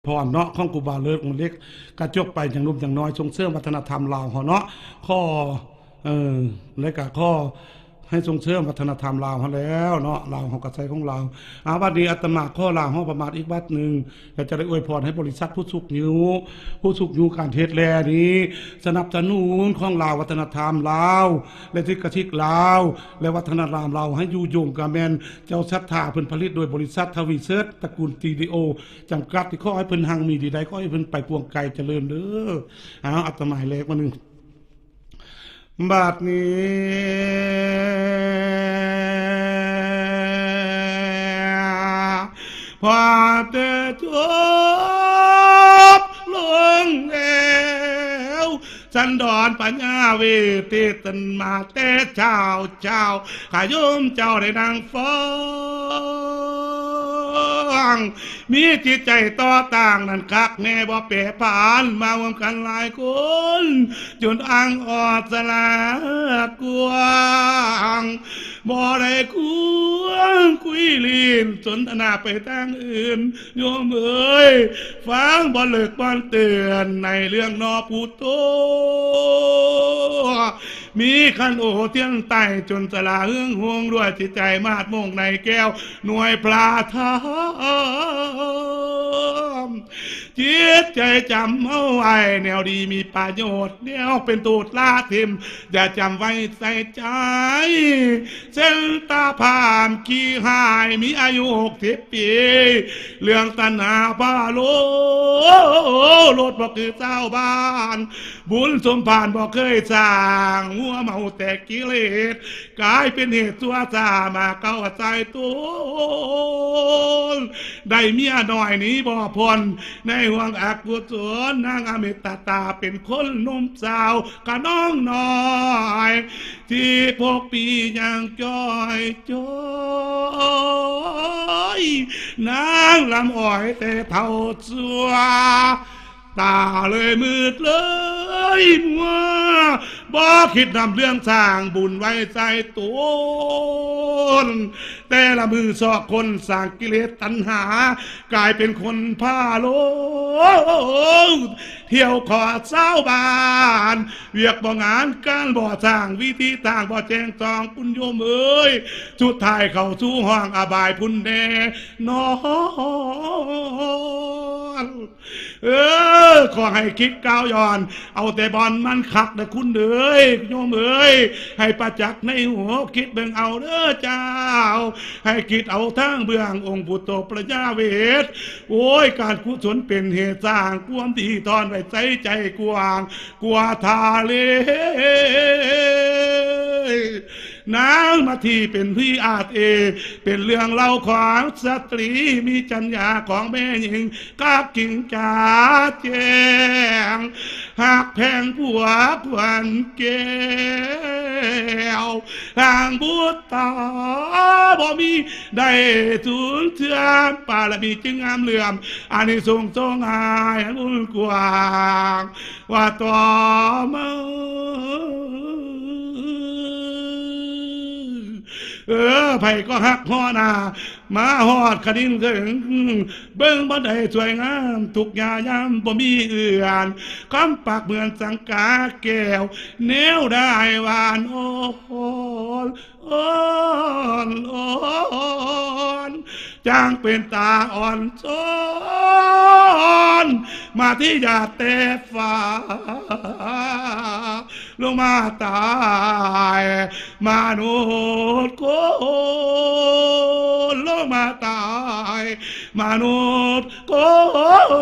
พรเนาะของครูบาเลิศมันเล็กกระจกไปอย่างนุ่มอย่างน้อยส่งเสริมวัฒนธรรมลาวเฮาเนาะข้อและก็ข้อให้ส่งเสริมวัฒนธรรมลาวเฮาแล้วเนาะลาวเฮาก็ใช้ของลาวบัดนี้อาตมาข้อลาวเฮาประมาทอีกบัดนึงก็จะได้อวยพรให้บริษัทผู้สุขอยู่การเทศแลนี้สนับสนุนของลาววัฒนธรรมลาวและทิกทิกลาวและวัฒนธรรมลาวให้อยู่ยงกับแม่นเจ้าศรัทธาเพิ่นผลิตโดยบริษัททวีเซิร์ชตระกูลทีดีโอจำกัดที่ขอให้เพิ่นหังมีดีใดขอให้เพิ่นไปกวงไกลเจริญเด้ออาตมาให้เลขมานึงบัดนี้พอแต่จบลงแล้วสันดอนปัญญาเวทีตันมาแต่เจ้าขายมเจ้าได้ดังฟ้องมีจิตใจต่อต่างนั้นคักแน่บ่เปรผ่านมารวมกันหลายคนจนอังออดสลากวางบ่ได้คุยลีนสนทนาไปทางอื่นโยมเอ้ยฟังบ่เลิกบ่เตือนในเรื่องนอผู้โตมีขันโอเทียนไต่จนสลาหึงห่วงด้วยจิตใจมาดมงในแก้วหน่วยปลาทามจิตใจจำเอาไว้แนวดีมีประโยชน์แนวเป็นตูดลาทิมอย่าจำไว้ใส่ใจเส้นตาพามขี้หายมีอายุ60 ปีเรื่องตัณหาพาโลรถบอกคือเจ้าบ้านบุญสมภารบอกเคยสร้างหัวเมาแต่กิเลสกลายเป็นเหตุตัวซามาเก้าใจตัวได้เมียหน่อยนี้บ่พลในห่วงอักกุศลนางอเมตตาเป็นคนนุ่มสาวกะน้องน้อยที่พกปียังจ้อยนางลำอ้อยแต่เท่าสัวตาเลยมืดเลยมัวบ่คิดนำเรื่องสร้างบุญไว้ใจตนแต่ละมือสอกคนสร้างกิเลสตัณหากลายเป็นคนผ้าโลเที่ยวขอเศร้าบ้านเวียกบ่งานการบ่สร้างวิธีต่างบ่แจงจองปุญโยมเอ้ยสุดท้ายเข้าสู่ห้องอบายพุ่นแน่นอนขอให้คิดก้าวย้อนเอาแต่บอลมันขักแต่คุณเอ้ยโยมเอ้ยให้ประจักษ์ในหัวคิดเบิ่งเอาเด้อเจ้าให้คิดเอาทางเบื้ององค์พุทโธพระยาเวทโอ้ยการกุศลเป็นเหตุสร้างความดีทอนไว้ใจกว้างกว่าทาเลนางมาที่เป็นพี่อาจเป็นเรื่องเล่าของสตรีมีจัญญาของแม่หญิงกากิ่งจาแจงหากแพงผัวควันแก้วทางบุตรตาบ่มีได้สูญเสื่อมปาละมีจึงงามเหลื่อมอันนี้ทรงหายบุญกว้างว่าต่อมาไผก็หักพ่อนามาหอดคดินเกิงเบิ้งบ่ได้สวยงามทุกยายามบ่มีเอื่อนคำปากเหมือนสังกาแก้วแนวได้หวานอ่อนจางเป็นตาอ่อนซ้อนมาที่ยาเตฟ้าลงมาตายมนุษย์คนลงมาตายมนุษย์ค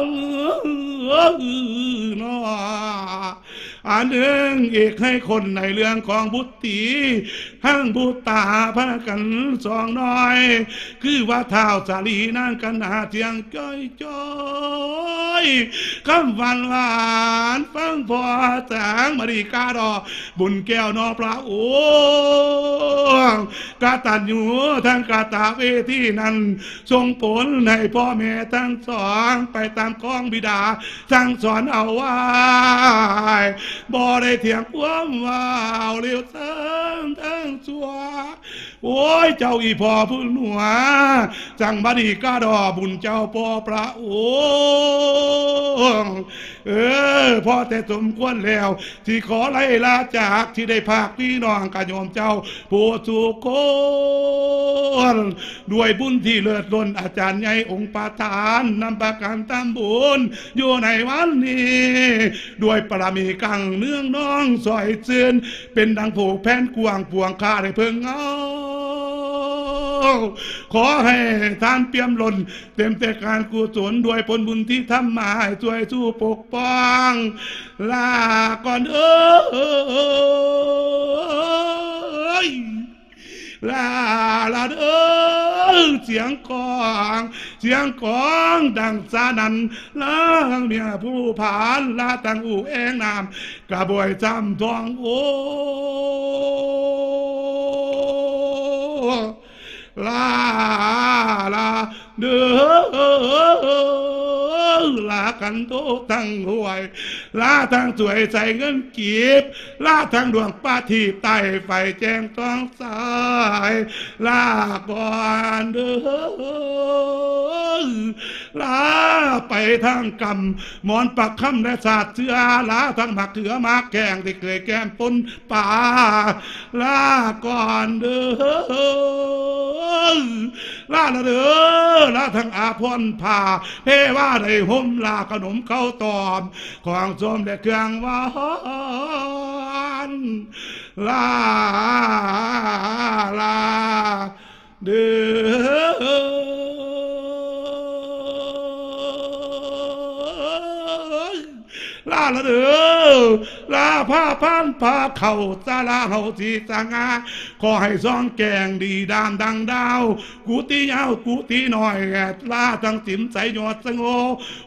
นนออันหนึ่งอีกให้คนในเรื่องของบุตรีหั่งบุตตาพากันสองน้อยคือว่าเท้าสาลีนั่งกันหาเทียงจ้อยคำวันหวานฟังพอแสงมริกาดอบุญแก้วนอพระโอกาตัญญูทั้งกาตาเวทีนั้นส่งผลให้พ่อแม่ทั้งสองไปตามของบิดาสั่งสอนเอาไว้ บ่ได้เถียงความว่าเอาเร็วทั้งชัวโอ้ยเจ้าอีพ่อผู้หนัวจังบดีกาดอบุญเจ้าพ่อพระองค์พ่อแต่สมควรแล้วที่ขอไล่ลาจากที่ได้ภาคพี่น้องกะยอมเจ้าผู้สุคนด้วยบุญที่เลิศล้นอาจารย์ใหญ่องค์ประธานนำประการตามบุญอยู่ในวันนี้ด้วยปรมีกังเนื่องน้องสอยเจือนเป็นดังผูกแผ่นกวางปวงข้าได้เพิ่งเอาขอให้ท่านเปี่ยมล้นเต็มแต่การกุศลด้วยผลบุญที่ทำมาให้ช่วยสู้ปกป้องลาก่อนลาเสียงกองดังสานันล้างเมียผู้ผ่านลาตังอูเองนามกระบวยจำทองโอลาเด้อลากันโตตั้งหวยลาทางสวยใส่เงินกีบลาทางดวงป้าที่ไต่ไฟแจ้งต้องสายลาก่อนเด้อลาไปทางกำมอนปักคำและศาสตร์เชื้อลาทางหมักเถือมาแกงที่เคยแกมปนป่าลาก่อนเด้อลาเด้อลาทางอาพรผ่าเพว่าได้ห่มลาขนมข้าวตอมของส้มและเครื่องหวานลาเด้อลาเด้อลาผ้าพันผ้าเข่าซาลาเฮาสีสางาขอให้ซองแกงดีดามดังดาวกูตียาวกูตีหน่อยลาทั้งสิมใสยอดสง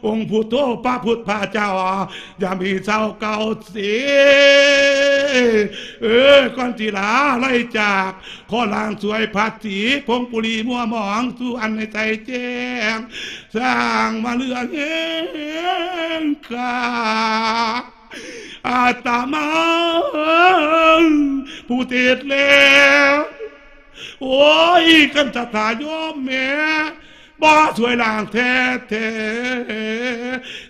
โองค์พุทโธพระพุทธพระเจ้าอย่ามีเศร้าเก่าเสียก่อนที่ลาไล่จากขอลางสวยผัดสีพงปุรีมัวหมองสู่อันในใจแจ้งสร้างมาเรื่องเองกาอาตมาผู้เทศแล้วโอ้ยกันจะตายโยมแม่บ่สวยลางแท้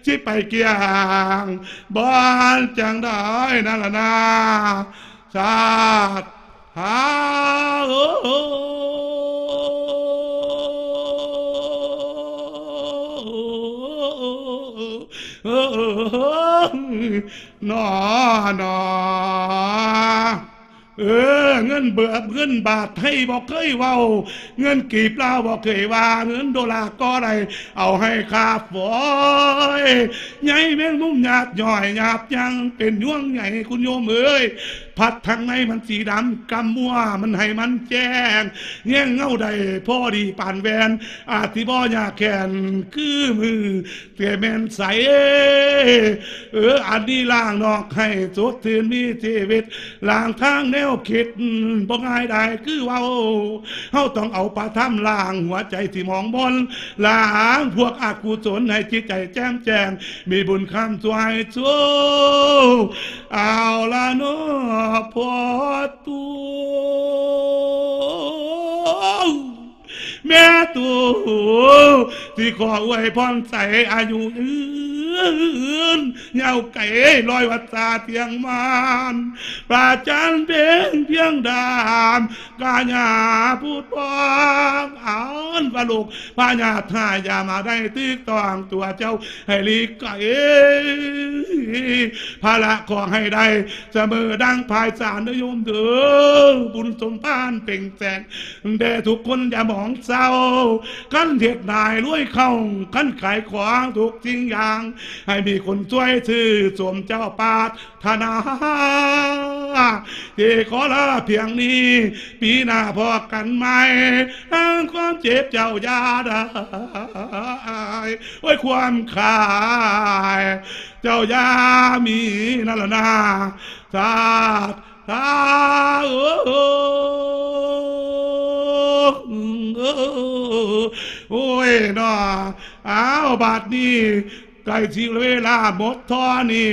ที่ไปเกี่ยงบ้านจังได้นั่นล่ะนะสาธุหานอเงินเบิดเงินบาทให้บอกเคยเว้าเงินกีบลาบอกเคยว่าเงินดอลลาร์ก็ได้เอาให้ข้าฝอยใหญ่แมงมุมหยาบย่อยหยาบยังเป็นย่วงใหญ่คุณโยมเอ้ยพัดทางในมันสีดำกำมัวมันให้มันแจ้งแง่งเงาใดพ่อดีป่านแวนอาทิบ่อยาแขนคือมือเตียแมนใสอันนี้ล่างนอกให้สดชื่นมีชีวิตล่างทางแนวคิดบ่ง่ายได้คือว่าเฮาต้องเอาปะทำล่างหัวใจที่มองบนล้างพวกอกุศลให้จิตใจแจ่มแจ้งมีบุญคำสวยชูเอาละเนาะพอตัวแม่ตัวที่ขออวยพรใส่อายุเงาไก่ลอยวัดตาเทียงมันปราจันเป็นเพียงดามกาญาพูดพองอ่านว่าลูกพาญาทายามาได้ตึกตองตัวเจ้าให้ลีกไก่ภาระขอให้ได้เสมอดังภายสารโยมเด้อบุญสมพานเป่งแสงแด่ทุกคนอย่ามองเศร้าขั้นเทียดนายรวยเข้าขั้นขายขวางทุกสิ่งอย่างให้มีคนช่วยซื้อสวมเจ้าปาถนาที่ขอลาเพียงนี้ปีหน้าพอกันไหมทั้งความเจ็บเจ้ายาได้ไว้ความขายเจ้ายามีนั่นละนาสาโอ้ยน้ออ้าวบาดนี้ ไก่สิเวลาหมดท่อนี่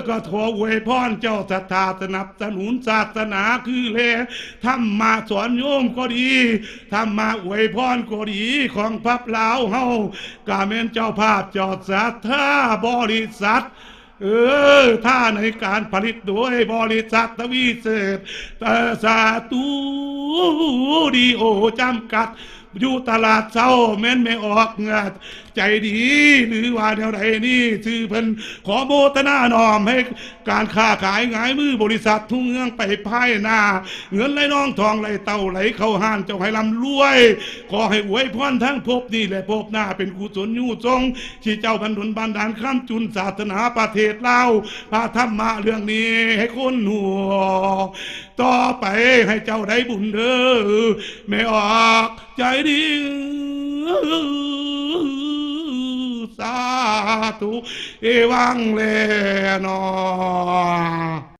ก็ขออวยพรเจ้าศรัทธาสนับสนุนศาสนาคือแลธรรมาสอนโยมก็ดีธรรมาอวยพรก็ดีของพับลาวเฮากาเมนเจ้าภาพเจ้าศรัทธาบริษัทถ้าในการผลิตโดยบริษัททวีเศษสาตูดีโอจำกัดอยู่ตลาดเช้าแม่นไม่ออกเงาใจดีหรือว่าแนวใดนี่ชื่อเพิ่นขอโมทนาน้อมให้การค้าขายง่ายมือบริษัททุ่งเงืองไปภายหน้าเงินไหลน้องทองไหลเต่าไหลเข้าห้านเจ้าให้ร่ำรวยขอให้อวยพรทั้งภพนี่และภพหน้าเป็นกุศลยู่ทรงที่เจ้าบรรดลบันดาลข้ามจุนศาสนาประเทศลาวพาธรรมะเรื่องนี้ให้คนหัวต่อไปให้เจ้าได้บุญเด้อไม่ออกใจดีสาธุเอวังเลนอ